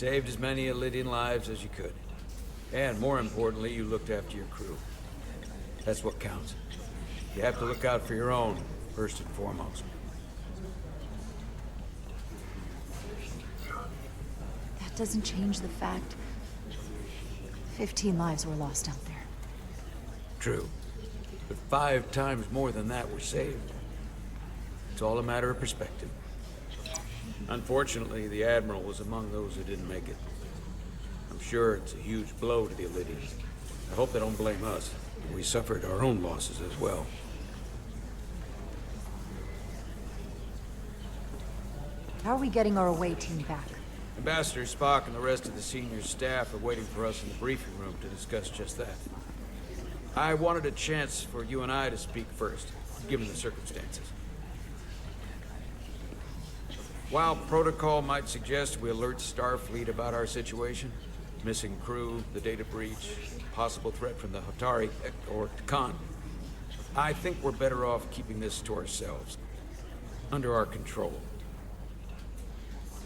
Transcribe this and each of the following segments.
saved as many Elydian lives as you could. And more importantly, you looked after your crew. That's what counts. You have to look out for your own, first and foremost. That doesn't change the fact 15 lives were lost out there. True. But 5 times more than that were saved. It's all a matter of perspective. Unfortunately, the Admiral was among those who didn't make it. I'm sure it's a huge blow to the Elydians. I hope they don't blame us. We suffered our own losses as well. How are we getting our away team back? Ambassador Spock and the rest of the senior staff are waiting for us in the briefing room to discuss just that. I wanted a chance for you and I to speak first, given the circumstances. While protocol might suggest we alert Starfleet about our situation, missing crew, the data breach, possible threat from the Hotari or tacon, I think we're better off keeping this to ourselves, under our control.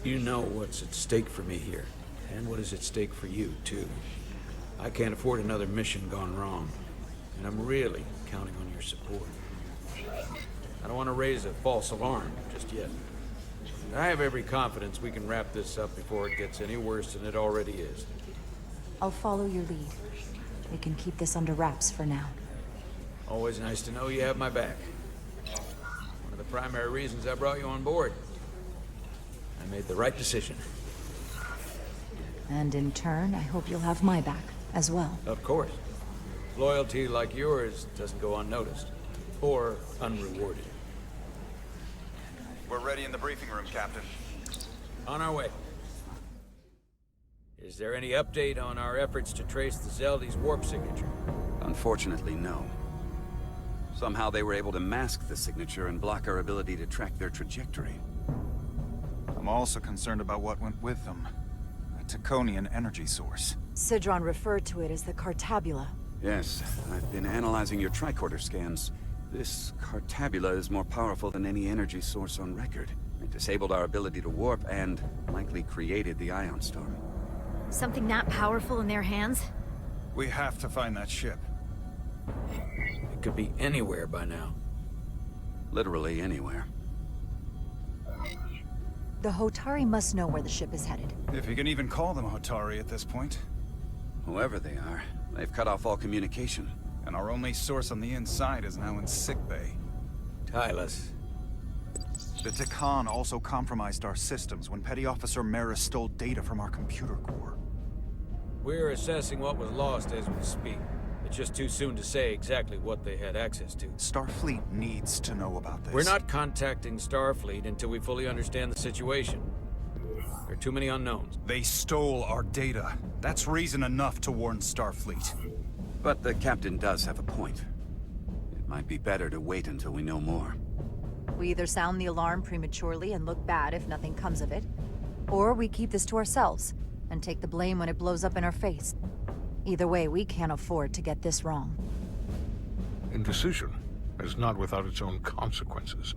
You know what's at stake for me here, and what is at stake for you, too. I can't afford another mission gone wrong, and I'm really counting on your support. I don't want to raise a false alarm just yet. I have every confidence we can wrap this up before it gets any worse than it already is. I'll follow your lead. We can keep this under wraps for now. Always nice to know you have my back. One of the primary reasons I brought you on board. I made the right decision. And in turn, I hope you'll have my back as well. Of course. Loyalty like yours doesn't go unnoticed. Or unrewarded. We're ready in the briefing room, Captain. On our way. Is there any update on our efforts to trace the Zeldy's warp signature? Unfortunately, no. Somehow they were able to mask the signature and block our ability to track their trajectory. I'm also concerned about what went with them. A Taconian energy source. Sidron referred to it as the Cartabula. Yes, I've been analyzing your tricorder scans. This Cartabula is more powerful than any energy source on record. It disabled our ability to warp and likely created the ion storm. Something that powerful in their hands? We have to find that ship. It could be anywhere by now. Literally anywhere. The Hotari must know where the ship is headed. If you can even call them Hotari at this point. Whoever they are, they've cut off all communication. And our only source on the inside is now in sickbay. Tylus. The Tacon also compromised our systems when Petty Officer Maris stole data from our computer core. We're assessing what was lost as we speak. It's just too soon to say exactly what they had access to. Starfleet needs to know about this. We're not contacting Starfleet until we fully understand the situation. There are too many unknowns. They stole our data. That's reason enough to warn Starfleet. But the captain does have a point. It might be better to wait until we know more. We either sound the alarm prematurely and look bad if nothing comes of it, or we keep this to ourselves and take the blame when it blows up in our face. Either way, we can't afford to get this wrong. Indecision is not without its own consequences.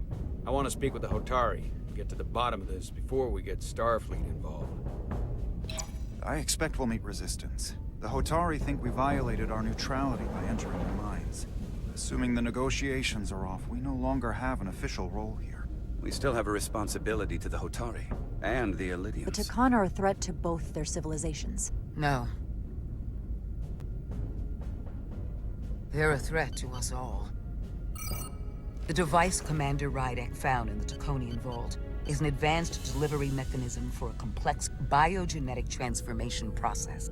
I want to speak with the Hotari, get to the bottom of this before we get Starfleet involved. I expect we'll meet resistance. The Hotari think we violated our neutrality by entering their minds. Assuming the negotiations are off, we no longer have an official role here. We still have a responsibility to the Hotari and the Elydians. The Tacon are a threat to both their civilizations. No. They're a threat to us all. The device Commander Rydek found in the Taconian Vault is an advanced delivery mechanism for a complex biogenetic transformation process.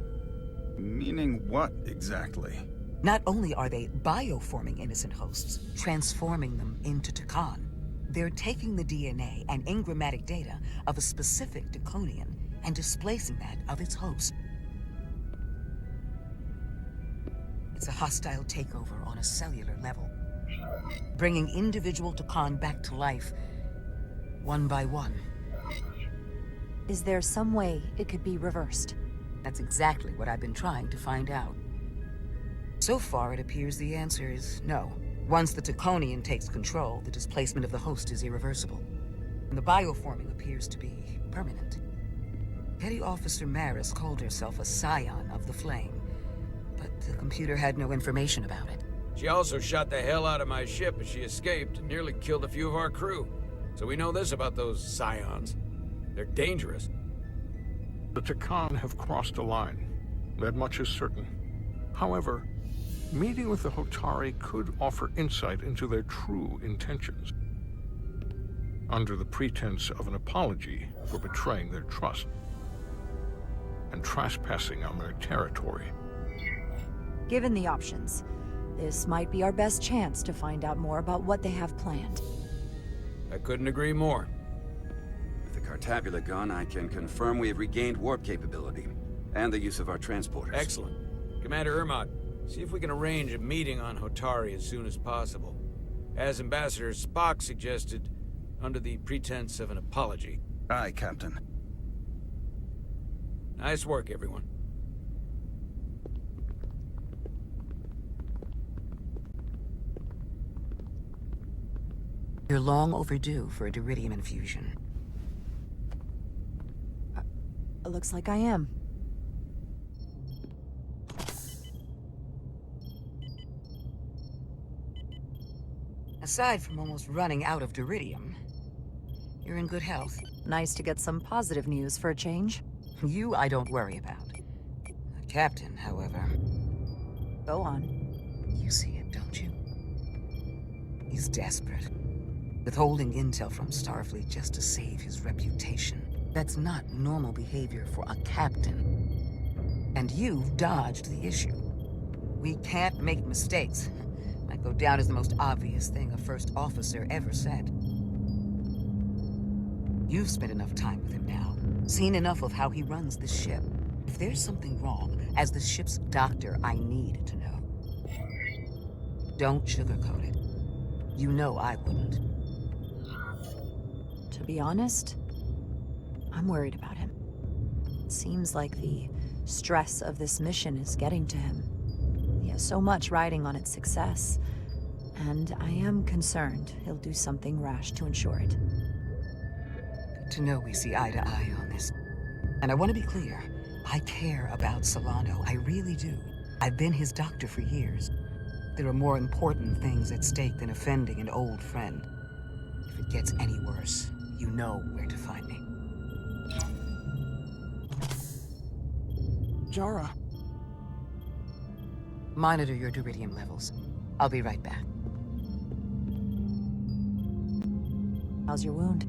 Meaning what, exactly? Not only are they bioforming innocent hosts, transforming them into Tacon, they're taking the DNA and engrammatic data of a specific Taconian and displacing that of its host. It's a hostile takeover on a cellular level, bringing individual Tacon back to life, one by one. Is there some way it could be reversed? That's exactly what I've been trying to find out. So far, it appears the answer is no. Once the Taconian takes control, the displacement of the host is irreversible. And the bioforming appears to be permanent. Petty Officer Maris called herself a scion of the Flame, but the computer had no information about it. She also shot the hell out of my ship as she escaped and nearly killed a few of our crew. So we know this about those scions. They're dangerous. The tacon have crossed a line. That much is certain. However, meeting with the Hotari could offer insight into their true intentions, under the pretense of an apology for betraying their trust and trespassing on their territory. Given the options, this might be our best chance to find out more about what they have planned. I couldn't agree more. With the Cartabula gone, I can confirm we have regained warp capability, and the use of our transporters. Excellent. Commander Ermot, see if we can arrange a meeting on Hotari as soon as possible. As Ambassador Spock suggested, under the pretense of an apology. Aye, Captain. Nice work, everyone. You're long overdue for a Diridium infusion. It looks like I am. Aside from almost running out of Diridium, you're in good health. Nice to get some positive news for a change. You, I don't worry about. The Captain, however, Go on. you see it, don't you? He's desperate. Withholding intel from Starfleet just to save his reputation. That's not normal behavior for a captain. And you've dodged the issue. We can't make mistakes. Might go down as the most obvious thing a first officer ever said. You've spent enough time with him now, seen enough of how he runs the ship. If there's something wrong, as the ship's doctor, I need to know. Don't sugarcoat it. You know I wouldn't. To be honest, I'm worried about him. It seems like the stress of this mission is getting to him. He has so much riding on its success, and I am concerned he'll do something rash to ensure it. Good to know we see eye to eye on this. And I want to be clear, I care about Solano, I really do. I've been his doctor for years. There are more important things at stake than offending an old friend. If it gets any worse, you know where to find me. Jara. Monitor your Diridium levels. I'll be right back. How's your wound?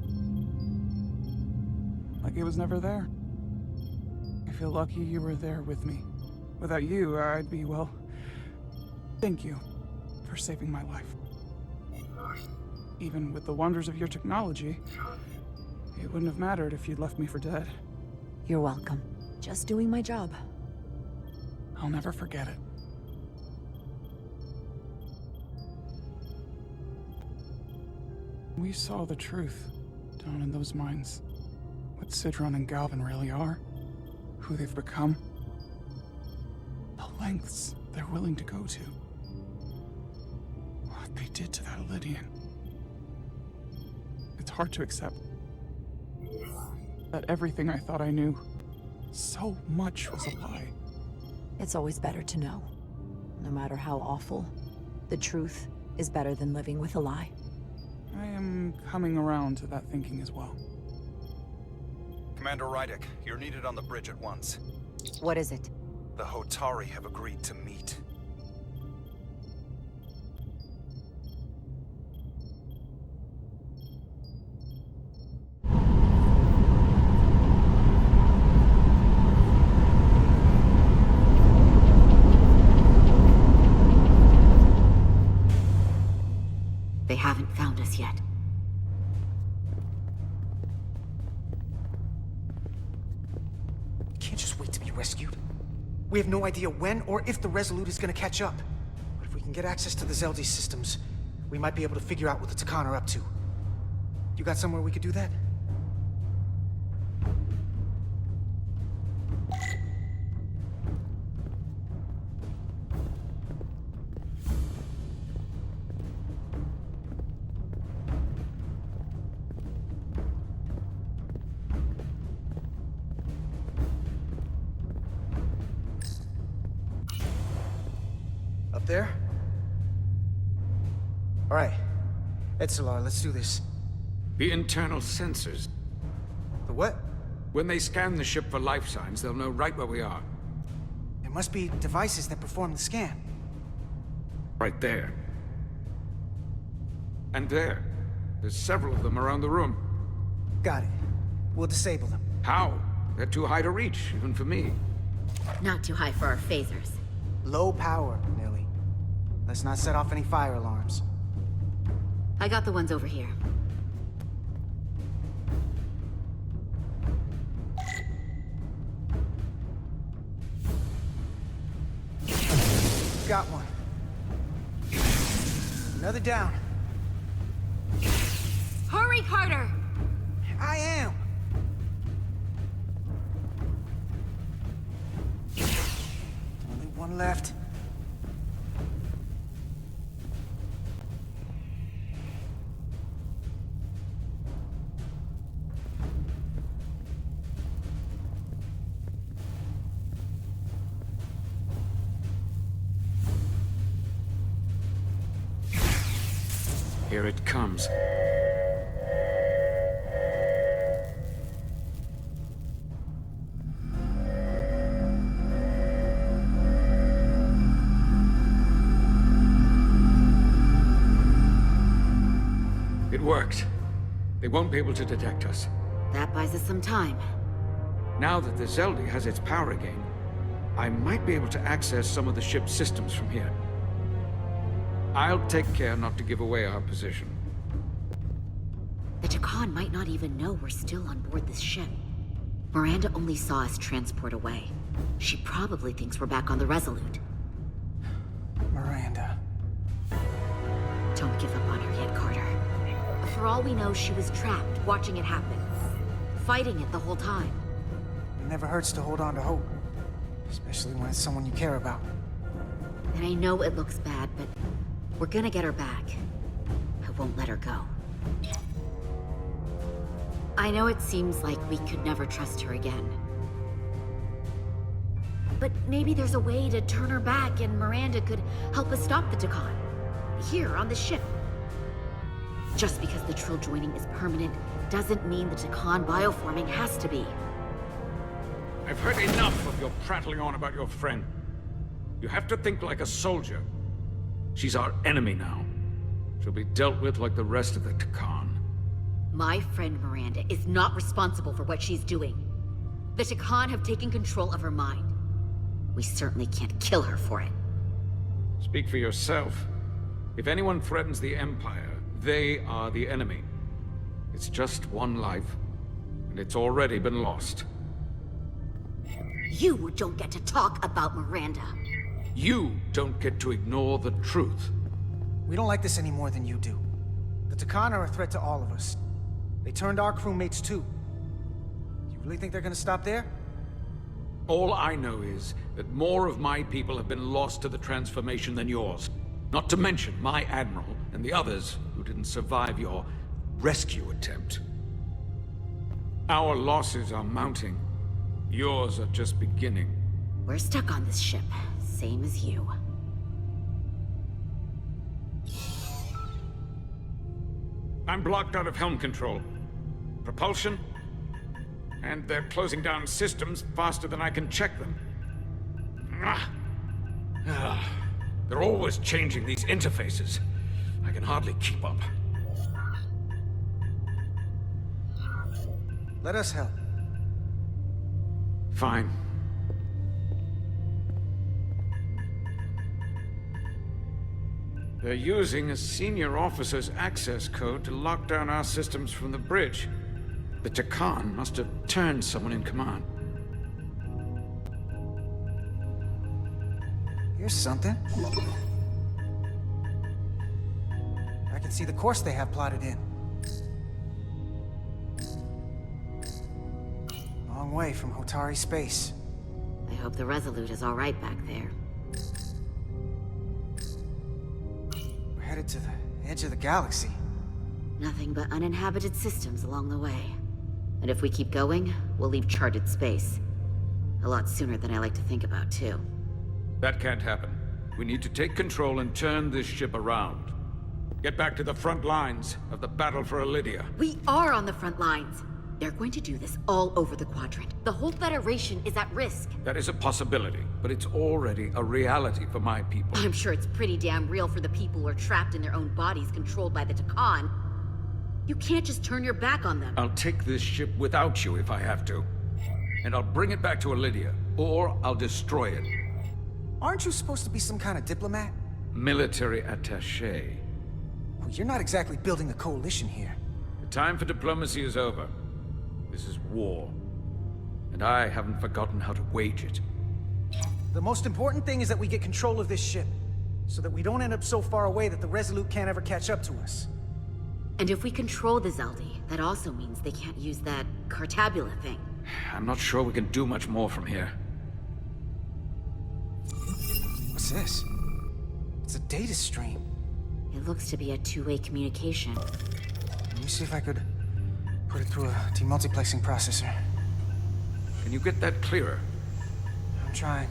Like it was never there. I feel lucky you were there with me. Without you, I'd be, well... Thank you for saving my life. Even with the wonders of your technology, it wouldn't have mattered if you'd left me for dead. You're welcome. Just doing my job. I'll never forget it. We saw the truth down in those mines. What Sidron and Galvin really are. Who they've become. The lengths they're willing to go to. What they did to that Lydian. It's hard to accept that everything I thought I knew, so much was a lie. It's always better to know. No matter how awful, the truth is better than living with a lie. I am coming around to that thinking as well. Commander Rydick, you're needed on the bridge at once. What is it? The Hotari have agreed to meet. They haven't found us yet. Can't just wait to be rescued. We have no idea when or if the Resolute is gonna catch up. But if we can get access to the zeldy systems, we might be able to figure out what the tacon are up to. You got somewhere we could do that? there? Alright. Epsiloid, let's do this. The internal sensors. The what? When they scan the ship for life signs, they'll know right where we are. There must be devices that perform the scan. Right there. And there. There's several of them around the room. Got it. We'll disable them. How? They're too high to reach, even for me. Not too high for our phasers. Low power, Millie. Let's not set off any fire alarms. I got the ones over here. Got one. Another down. Hurry, Carter! I am! Only one left. Here it comes. It worked. They won't be able to detect us. That buys us some time. Now that the zeldy has its power again, I might be able to access some of the ship's systems from here. I'll take care not to give away our position. The tacon might not even know we're still on board this ship. Miranda only saw us transport away. She probably thinks we're back on the Resolute. Miranda. Don't give up on her yet, Carter. For all we know, she was trapped, watching it happen. Fighting it the whole time. It never hurts to hold on to hope. Especially when it's someone you care about. And I know it looks bad, but we're gonna get her back. I won't let her go. I know it seems like we could never trust her again. But maybe there's a way to turn her back and Miranda could help us stop the tacon. Here, on the ship. Just because the Trill joining is permanent doesn't mean the tacon bioforming has to be. I've heard enough of your prattling on about your friend. You have to think like a soldier. She's our enemy now. She'll be dealt with like the rest of the tacon. My friend Miranda is not responsible for what she's doing. The tacon have taken control of her mind. We certainly can't kill her for it. Speak for yourself. If anyone threatens the Empire, they are the enemy. It's just one life, and it's already been lost. You don't get to talk about Miranda. You don't get to ignore the truth. We don't like this any more than you do. The tacon are a threat to all of us. They turned our crewmates too. Do you really think they're gonna stop there? All I know is that more of my people have been lost to the transformation than yours. Not to mention my admiral and the others who didn't survive your rescue attempt. Our losses are mounting. Yours are just beginning. We're stuck on this ship, same as you. I'm blocked out of helm control. Propulsion? And they're closing down systems faster than I can check them. They're always changing these interfaces. I can hardly keep up. Let us help. Fine. They're using a senior officer's access code to lock down our systems from the bridge. The tacon must have turned someone in command. Here's something. I can see the course they have plotted in. Long way from Hotari space. I hope the Resolute is all right back there. We're headed to the edge of the galaxy. Nothing but uninhabited systems along the way. And if we keep going, we'll leave charted space. A lot sooner than I like to think about, too. That can't happen. We need to take control and turn this ship around. Get back to the front lines of the battle for Elydia. We are on the front lines. They're going to do this all over the Quadrant. The whole Federation is at risk. That is a possibility, but it's already a reality for my people. I'm sure it's pretty damn real for the people who are trapped in their own bodies controlled by the tacon. You can't just turn your back on them. I'll take this ship without you if I have to. And I'll bring it back to Elydia, or I'll destroy it. Aren't you supposed to be some kind of diplomat? Military attaché. Well, you're not exactly building a coalition here. The time for diplomacy is over. This is war. And I haven't forgotten how to wage it. The most important thing is that we get control of this ship, so that we don't end up so far away that the Resolute can't ever catch up to us. And if we control the Zeldy, that also means they can't use that Cartabula thing. I'm not sure we can do much more from here. What's this? It's a data stream. It looks to be a two-way communication. Let me see if I could put it through a demultiplexing processor. Can you get that clearer? I'm trying.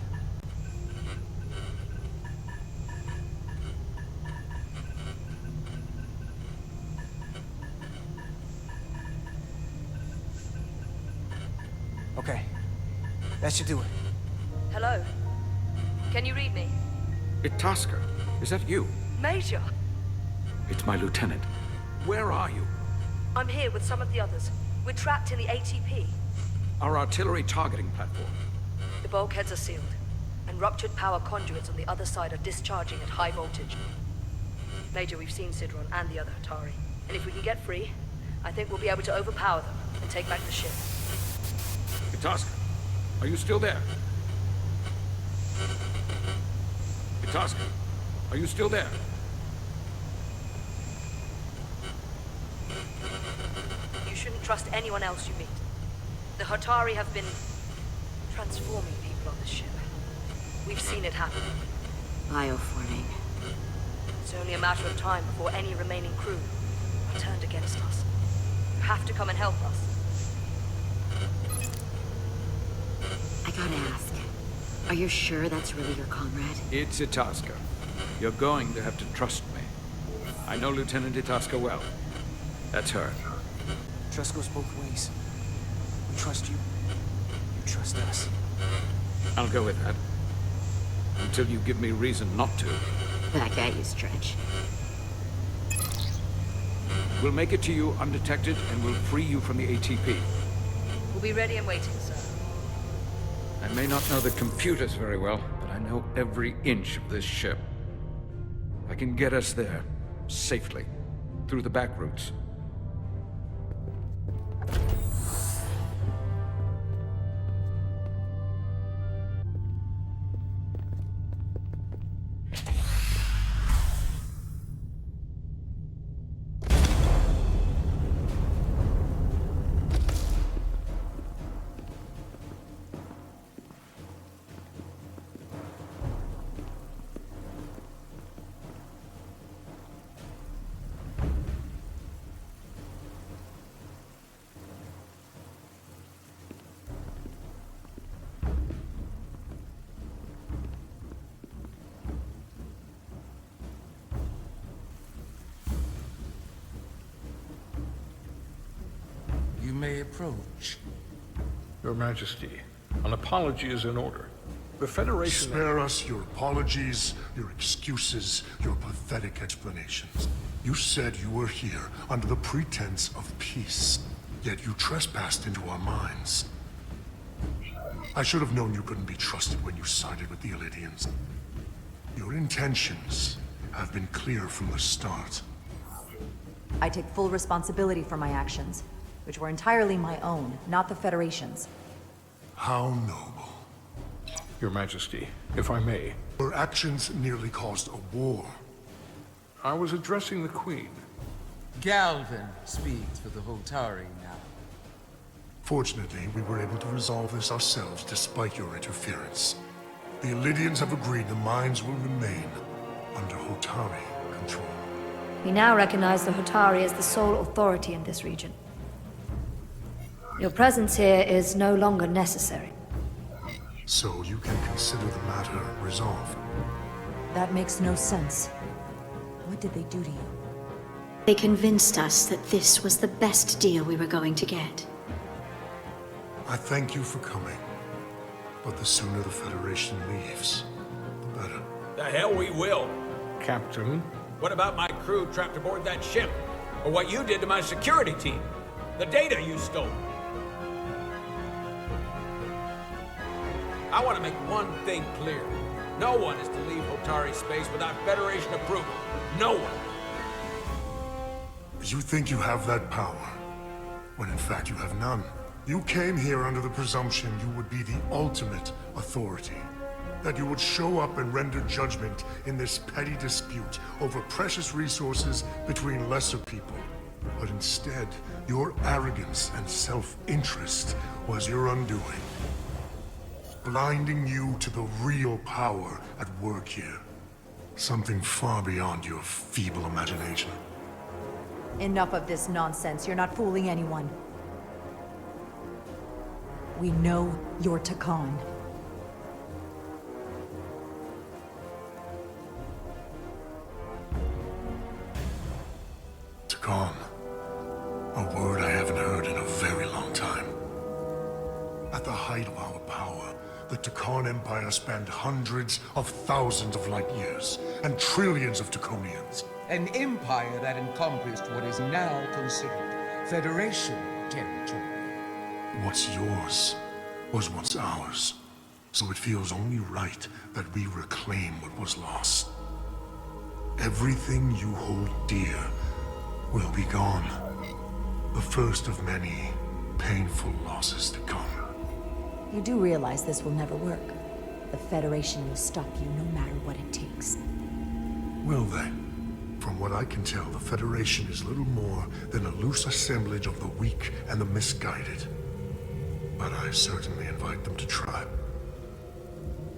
Okay. That should do it. Hello? Can you read me? Itasca, is that you? Major! It's my lieutenant. Where are you? I'm here with some of the others. We're trapped in the ATP. Our artillery targeting platform. The bulkheads are sealed, and ruptured power conduits on the other side are discharging at high voltage. Major, we've seen Sidron and the other Hatari, and if we can get free, I think we'll be able to overpower them and take back the ship. Itasca, are you still there? Itasca, are you still there? You shouldn't trust anyone else you meet. The Hatari have been transforming people on this ship. We've seen it happen. Bioforming. It's only a matter of time before any remaining crew are turned against us. You have to come and help us. I gotta ask, are you sure that's really your comrade? It's Itasca. You're going to have to trust me. I know Lieutenant Itasca well. That's her. Trust goes both ways. We trust you. You trust us. I'll go with that. Until you give me reason not to. Back at you, Stretch. We'll make it to you undetected, and we'll free you from the ATP. We'll be ready and waiting, sir. I may not know the computers very well, but I know every inch of this ship. I can get us there, safely, through the back routes. You may approach. Your Majesty, an apology is in order. The Federation... Spare us your apologies, your excuses, your pathetic explanations. You said you were here under the pretense of peace, yet you trespassed into our minds. I should have known you couldn't be trusted when you sided with the Elydians. Your intentions have been clear from the start. I take full responsibility for my actions, which were entirely my own, not the Federation's. How noble. Your Majesty, if I may. Your actions nearly caused a war. I was addressing the Queen. Galvin speaks for the Hotari now. Fortunately, we were able to resolve this ourselves despite your interference. The Elydians have agreed the mines will remain under Hotari control. We now recognize the Hotari as the sole authority in this region. Your presence here is no longer necessary. So you can consider the matter resolved. That makes no sense. What did they do to you? They convinced us that this was the best deal we were going to get. I thank you for coming. But the sooner the Federation leaves, the better. The hell we will. Captain, What about my crew trapped aboard that ship? Or what you did to my security team? The data you stole? I want to make one thing clear. No one is to leave Hotari space without Federation approval. No one. You think you have that power, when in fact you have none. You came here under the presumption you would be the ultimate authority. That you would show up and render judgment in this petty dispute over precious resources between lesser people. But instead, your arrogance and self-interest was your undoing. Blinding you to the real power at work here. Something far beyond your feeble imagination. Enough of this nonsense. You're not fooling anyone. We know you're Tacon. Tacon. A word I haven't heard in a very long time. At the height of our power, the Tacon Empire spanned hundreds of thousands of light years, and trillions of Taconians. An empire that encompassed what is now considered Federation territory. What's yours was once ours, so it feels only right that we reclaim what was lost. Everything you hold dear will be gone. The first of many painful losses to come. You do realize this will never work. The Federation will stop you no matter what it takes. Will they? From what I can tell, the Federation is little more than a loose assemblage of the weak and the misguided. But I certainly invite them to try.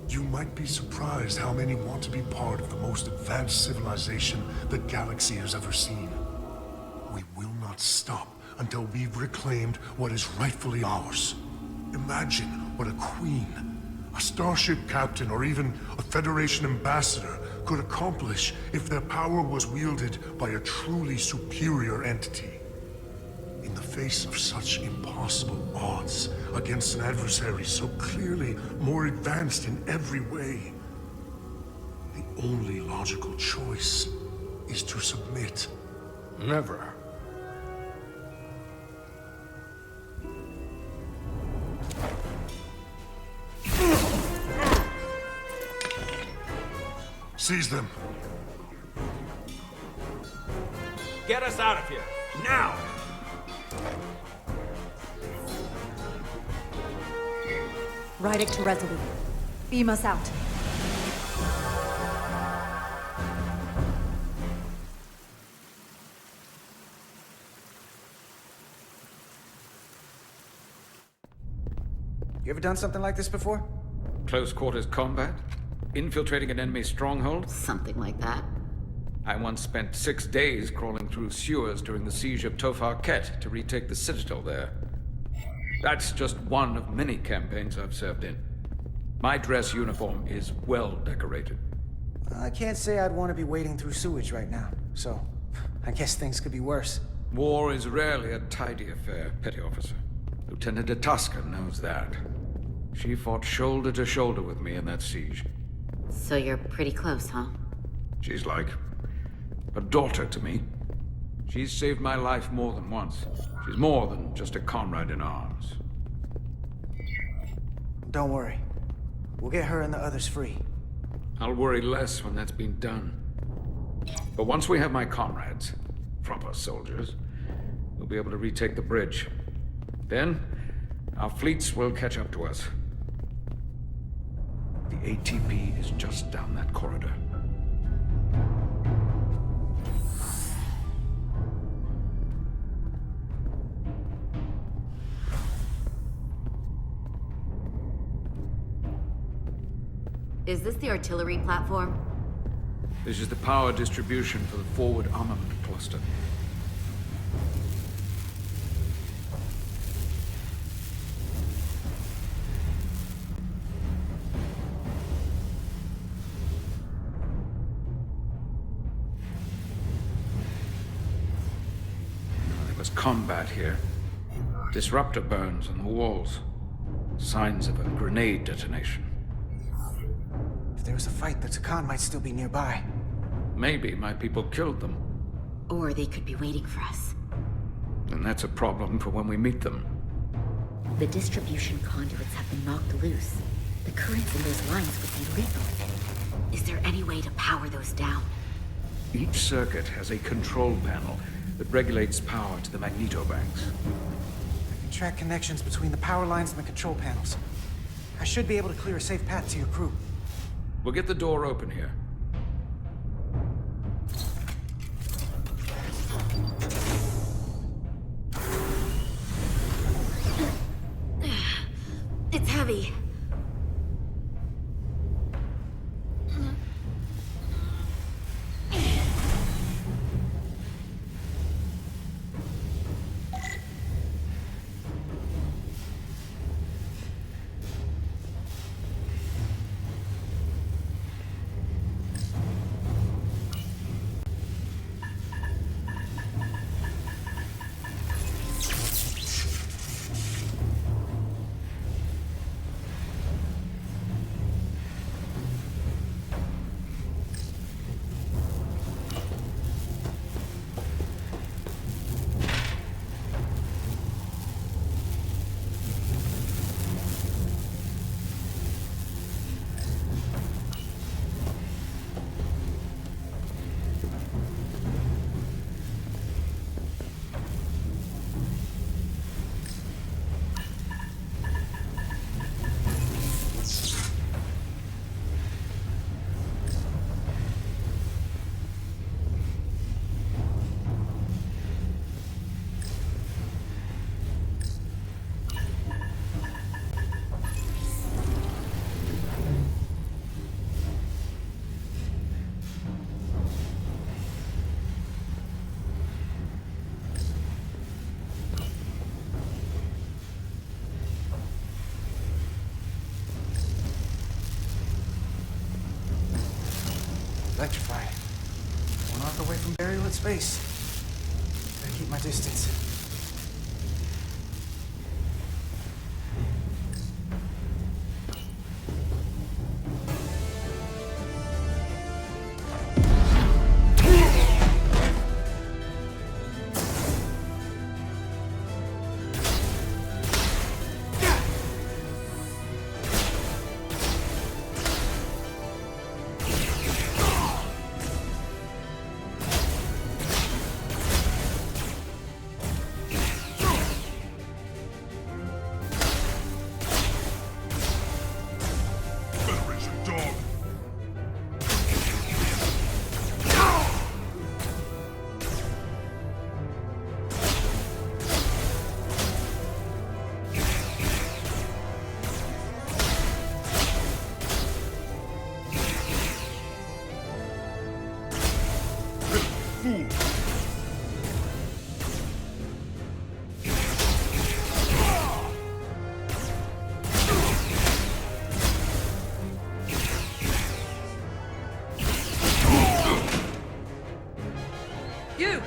You might be surprised how many want to be part of the most advanced civilization the galaxy has ever seen. We will not stop until we've reclaimed what is rightfully ours. Imagine what a queen, a starship captain, or even a Federation ambassador could accomplish if their power was wielded by a truly superior entity. In the face of such impossible odds against an adversary so clearly more advanced in every way, the only logical choice is to submit. never. Seize them. Get us out of here, now! Ride it to Resolute. Beam us out. You ever done something like this before? Close quarters combat? Infiltrating an enemy stronghold? Something like that. I once spent 6 days crawling through sewers during the siege of Tofar Ket to retake the citadel there. That's just one of many campaigns I've served in. My dress uniform is well decorated. I can't say I'd want to be wading through sewage right now, so I guess things could be worse. War is rarely a tidy affair, Petty Officer. Lieutenant Itasca knows that. She fought shoulder to shoulder with me in that siege. So you're pretty close, huh? She's like a daughter to me. She's saved my life more than once. She's more than just a comrade in arms. Don't worry. We'll get her and the others free. I'll worry less when that's been done. But once we have my comrades, proper soldiers, we'll be able to retake the bridge. Then, our fleets will catch up to us. The ATP is just down that corridor. Is this the artillery platform? This is the power distribution for the forward armament cluster. was combat here. Disruptor burns on the walls. Signs of a grenade detonation. If there was a fight, the Tacon might still be nearby. Maybe my people killed them. Or they could be waiting for us. And that's a problem for when we meet them. The distribution conduits have been knocked loose. The currents in those lines would be lethal. Is there any way to power those down? Each circuit has a control panel that regulates power to the magnetobanks. I can track connections between the power lines and the control panels. I should be able to clear a safe path to your crew. We'll get the door open here. It's heavy. Electrified. One off away from burial in space. Gotta keep my distance. You!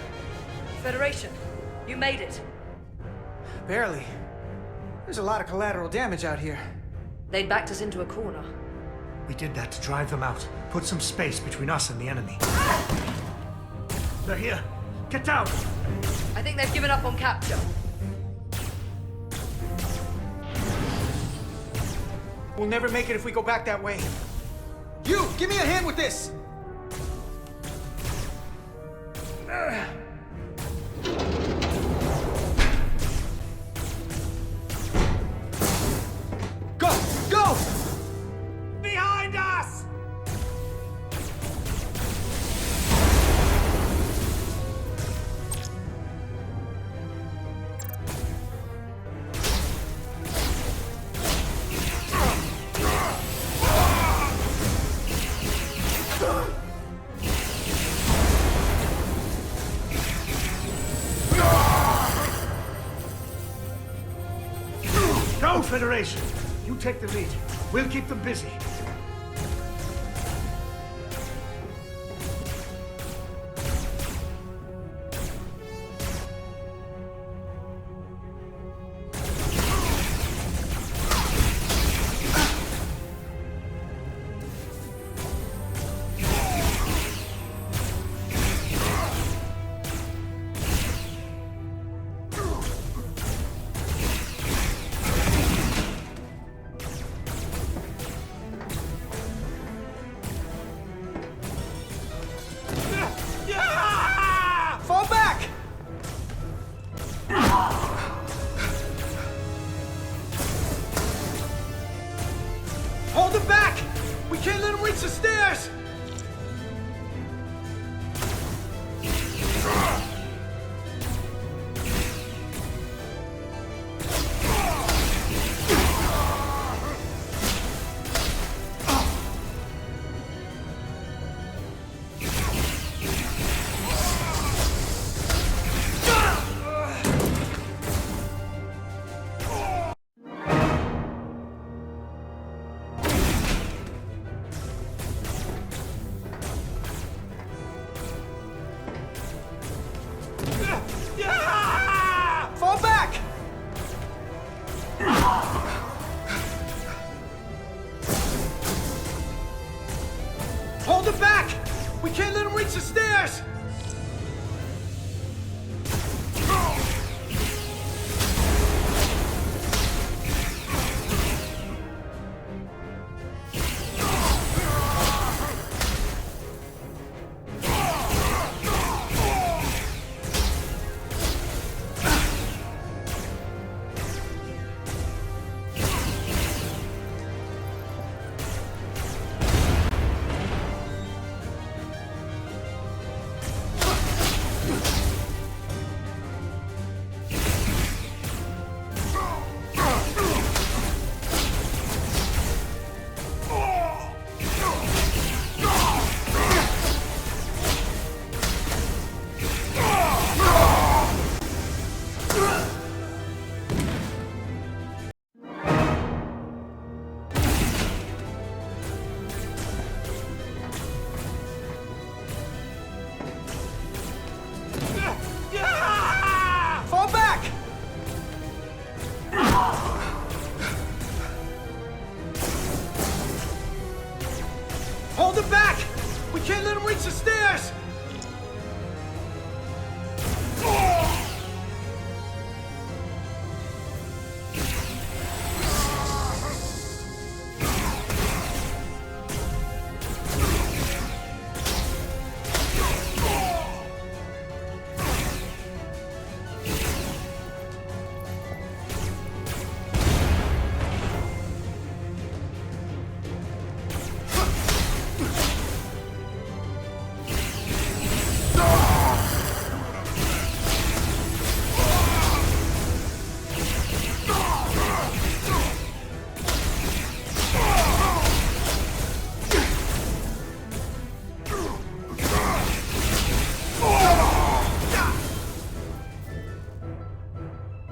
Federation, you made it. Barely. There's a lot of collateral damage out here. They backed us into a corner. We did that to drive them out. Put some space between us and the enemy. They're here. Get down! I think they've given up on capture. We'll never make it if we go back that way. You! Give me a hand with this! Go! Go! Behind us! Go, Federation! You take the lead. We'll keep them busy. stairs! Fall back! Hold it back! We can't let him reach the stairs! Fall back! Hold it back! We can't let him reach the stairs!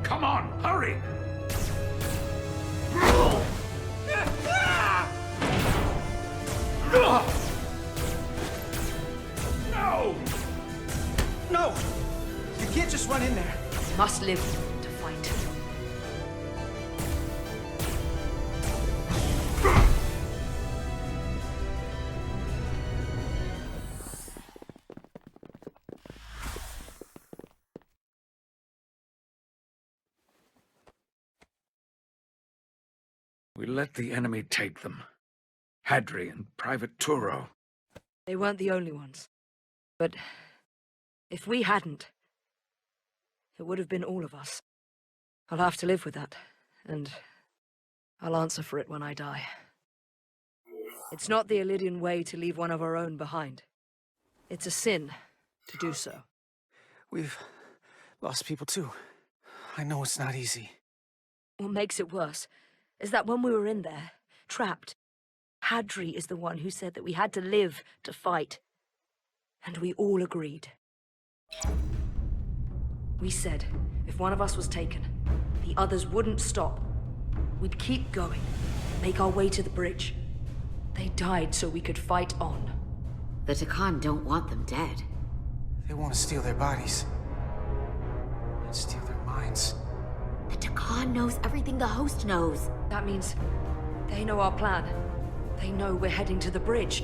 Come on, hurry! No! No! You can't just run in there. Must live to fight. We let the enemy take them. Hadri and Private Turo. They weren't the only ones. But if we hadn't, it would have been all of us. I'll have to live with that, and I'll answer for it when I die. It's not the Illydian way to leave one of our own behind. It's a sin to do so. We've lost people too. I know it's not easy. What makes it worse is that when we were in there, trapped, Hadri is the one who said that we had to live to fight. And we all agreed. We said if one of us was taken, the others wouldn't stop. We'd keep going, make our way to the bridge. They died so we could fight on. The tacon don't want them dead. They want to steal their bodies. And steal their minds. The tacon knows everything the host knows. That means they know our plan. They know we're heading to the bridge.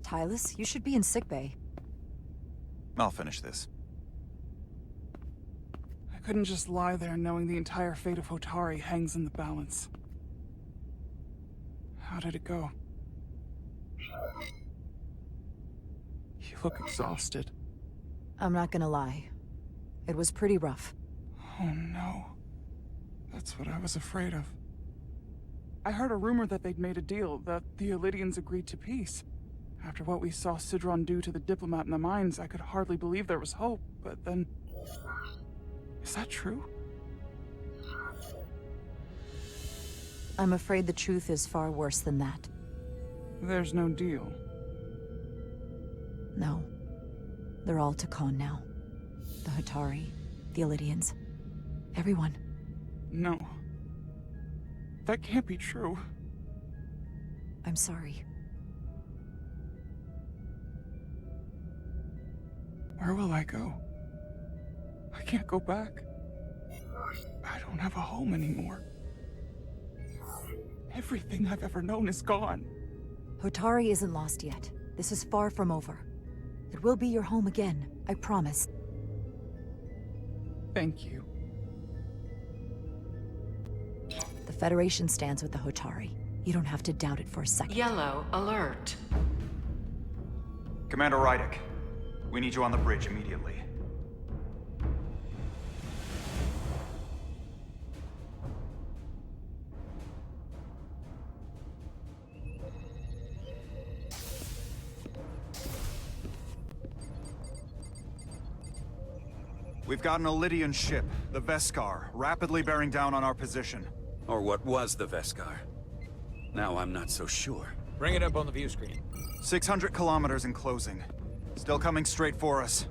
Tylus, you should be in sickbay. I'll finish this. I couldn't just lie there knowing the entire fate of Hotari hangs in the balance. How did it go? You look exhausted. I'm not gonna lie. It was pretty rough. Oh no. That's what I was afraid of. I heard a rumor that they'd made a deal, that the Elydians agreed to peace. After what we saw Sidron do to the diplomat in the mines, I could hardly believe there was hope, but then... Is that true? I'm afraid the truth is far worse than that. There's no deal. No. They're all tacon now. The Hatari, the Elydians, everyone. No. That can't be true. I'm sorry. Where will I go? I can't go back. I don't have a home anymore. Everything I've ever known is gone. Hatari isn't lost yet. This is far from over. It will be your home again, I promise. Thank you. The Federation stands with the Hatari. You don't have to doubt it for a second. Yellow alert. Commander Rydick, we need you on the bridge immediately. We've got an Elydian ship, the Veskar, rapidly bearing down on our position. Or what was the Veskar. Now I'm not so sure. Bring it up on the view screen. 600 kilometers in closing. Still coming straight for us.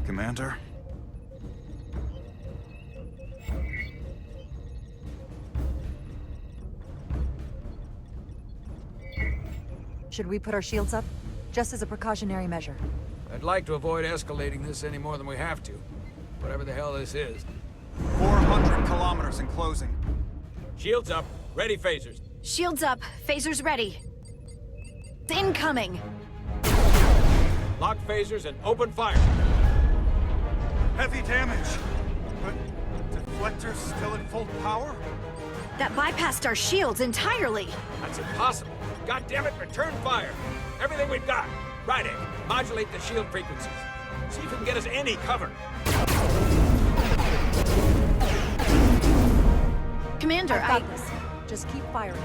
Commander? Should we put our shields up? Just as a precautionary measure. I'd like to avoid escalating this any more than we have to. Whatever the hell this is. 400 kilometers in closing. Shields up. Ready phasers. Shields up. Phasers ready. Incoming. Lock phasers and open fire. Heavy damage. But deflectors still in full power? That bypassed our shields entirely. That's impossible. God damn it, return fire. Everything we've got. Rydick, modulate the shield frequencies. See if we can get us any cover. Commander, I've got this. Just keep firing.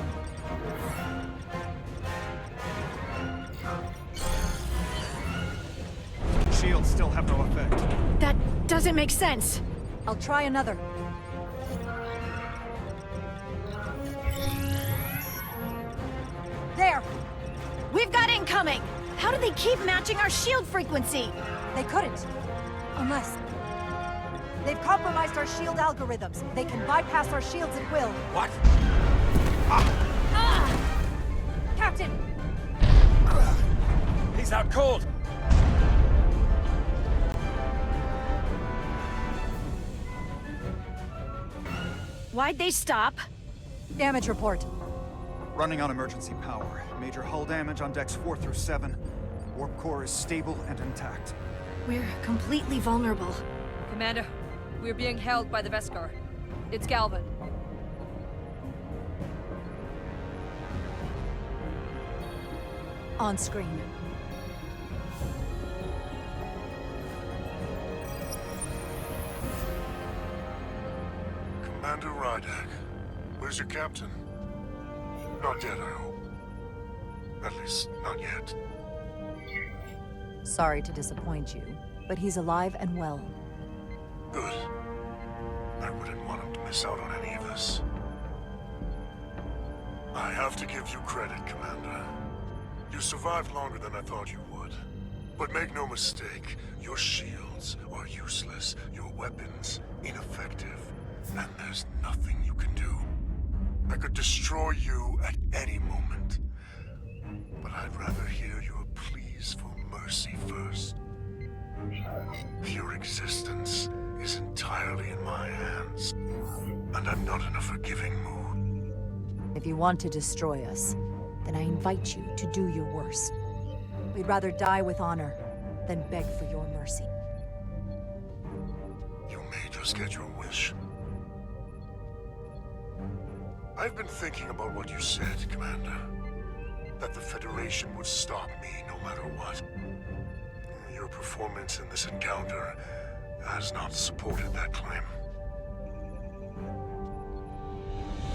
Shields still have no effect. That doesn't make sense. I'll try another. There! We've got incoming! How do they keep matching our shield frequency? They couldn't. Unless... They've compromised our shield algorithms. They can bypass our shields at will. What? Captain! He's out cold. Why'd they stop? Damage report. Running on emergency power. Major hull damage on decks 4 through 7. Warp core is stable and intact. We're completely vulnerable. Commander, we're being held by the Veskar. It's Galvin. On screen. Commander Rydick, where's your captain? Not dead, I hope. At least, not yet. Sorry to disappoint you, but he's alive and well. Good. I wouldn't want him to miss out on any of this. I have to give you credit, Commander. You survived longer than I thought you would. But make no mistake, your shields are useless, your weapons ineffective, and there's nothing you can do. I could destroy you at any moment. But I'd rather hear your pleas for mercy first. Your existence is entirely in my hands, and I'm not in a forgiving mood. If you want to destroy us, then I invite you to do your worst. We'd rather die with honor than beg for your mercy. You may just get your wish. I've been thinking about what you said, Commander. that the Federation would stop me no matter what. Your performance in this encounter has not supported that claim.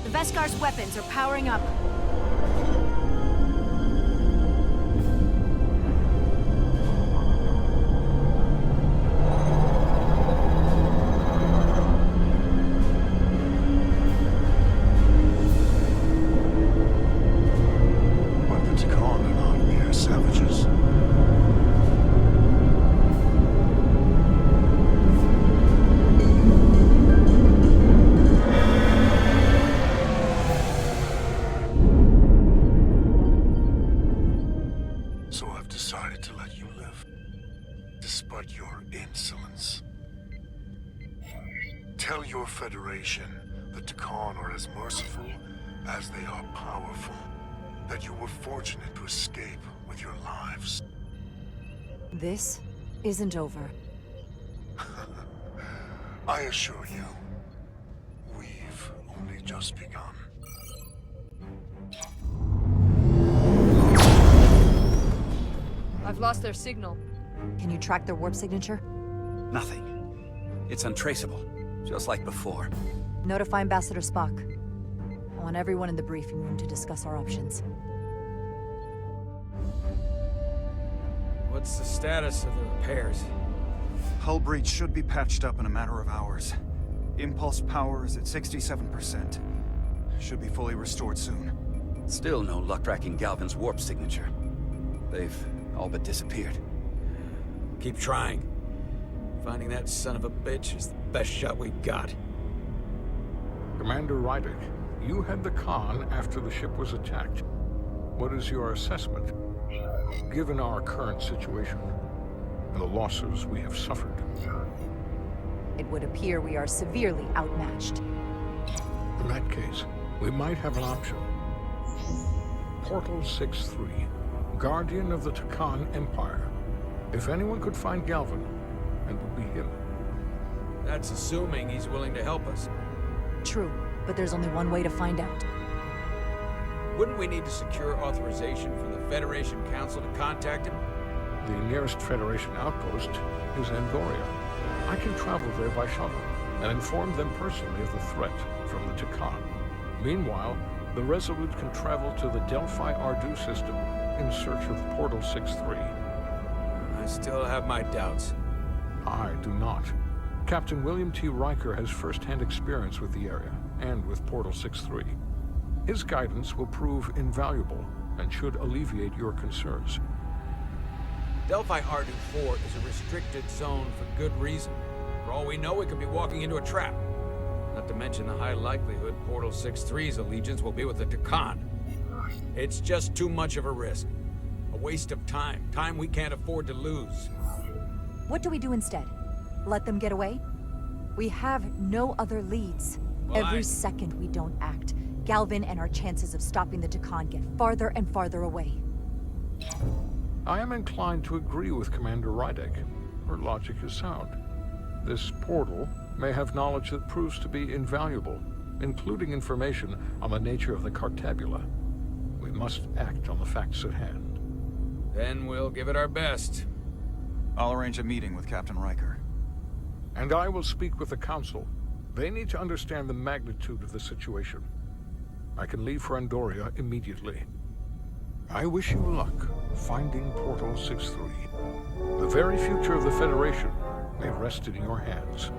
The Veskar's weapons are powering up. But the Tacon are not mere savages. So I've decided to let you live, despite your insolence. Tell your Federation the Tacon are as merciful as they are powerful, that you were fortunate to escape with your lives. This isn't over. I assure you, we've only just begun. I've lost their signal. Can you track their warp signature? Nothing. It's untraceable, just like before. Notify Ambassador Spock. I want everyone in the briefing room to discuss our options. What's the status of the repairs? Hull breach should be patched up in a matter of hours. Impulse power is at 67%. Should be fully restored soon. Still no luck tracking Galvin's warp signature. They've all but disappeared. Keep trying. Finding that son of a bitch is the best shot we've got. Commander Rydick, you had the Khan after the ship was attacked. What is your assessment, given our current situation and the losses we have suffered? It would appear we are severely outmatched. In that case, we might have an option. Portal 6-3, Guardian of the Tacon Empire. If anyone could find Galvin, it would be him. That's assuming he's willing to help us. True, but there's only one way to find out. Wouldn't we need to secure authorization from the Federation Council to contact him? The nearest Federation outpost is Andoria. I can travel there by shuttle and inform them personally of the threat from the Tacon. Meanwhile, the Resolute can travel to the Delphi Ardu system in search of Portal 6-3. I still have my doubts. I do not. Captain William T. Riker has first-hand experience with the area and with Portal 6-3. His guidance will prove invaluable and should alleviate your concerns. Delphi Ardu 4 is a restricted zone for good reason. For all we know, we could be walking into a trap. Not to mention the high likelihood Portal 6-3's allegiance will be with the Tacon. It's just too much of a risk. A waste of time. Time we can't afford to lose. What do we do instead? Let them get away? We have no other leads. Well, Every second we don't act, Galvin and our chances of stopping the Tacon get farther and farther away. I am inclined to agree with Commander Rydick. Her logic is sound. This portal may have knowledge that proves to be invaluable, including information on the nature of the Cartabula. We must act on the facts at hand. Then we'll give it our best. I'll arrange a meeting with Captain Riker. And I will speak with the Council. They need to understand the magnitude of the situation. I can leave for Andoria immediately. I wish you luck finding Portal 6-3. The very future of the Federation may rest in your hands.